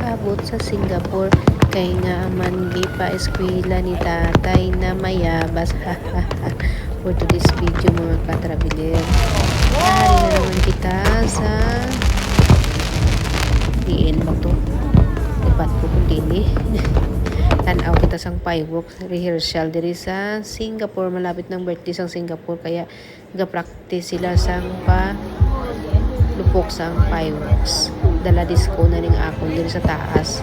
abot sa Singapore kay nga man gipa eskwela ni tatay na mayabas. For today's video mga ka-traveler, nari na naman kita sa diin ba to dapat ko kung dili tanaw kita sang fireworks rehearsal diri sa Singapore. Malapit ng birthday sang Singapore kaya ga-practice sila sang pa lupok sang fireworks. Dala disco na ning akon diri sa taas.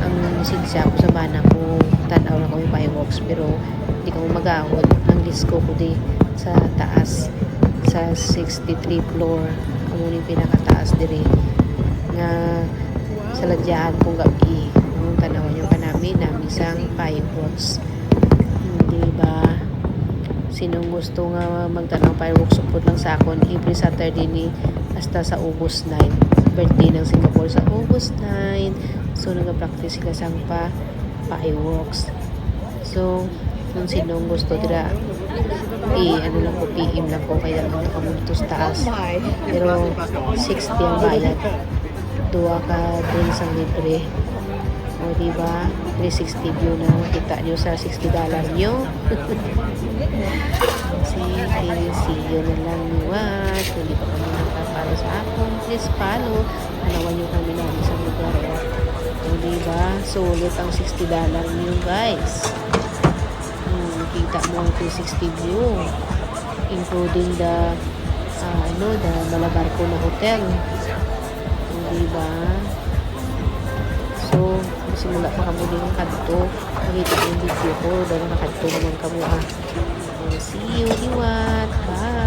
Ang sinsya ko sa bana ko tanaw na ko yung fireworks pero hindi ko magahod ang disco ko di sa taas sa 63 floor ang uling pinakataas diri nga sa ladyahan kong gabi ang tanawan yung kanami sang fireworks. Hindi ba sinong gusto nga magtanaw fireworks support lang sa akon every Saturday ni hasta sa August 9 birthday ng Singapore sa August 9. So nag-practice sila sang pa fireworks. So kung sinong gusto dira ano lang ko PM lang ko kaya naman ako dito sa taas pero 60 ang bayad duwa ka dun sang libre o diba 360 view na kita nyo sa $60 nyo. See you na lang niwat kung di pa kami nakapalo sa akong please follow hanawan nyo kami namin sa lugar o diba sulit ang $60 nyo guys. Kita mo ang 360 view including the the Malabarco na hotel diba. So simula pa kamo din kadto makita yung video ko dahil nakadto naman kamo see you liwat bye.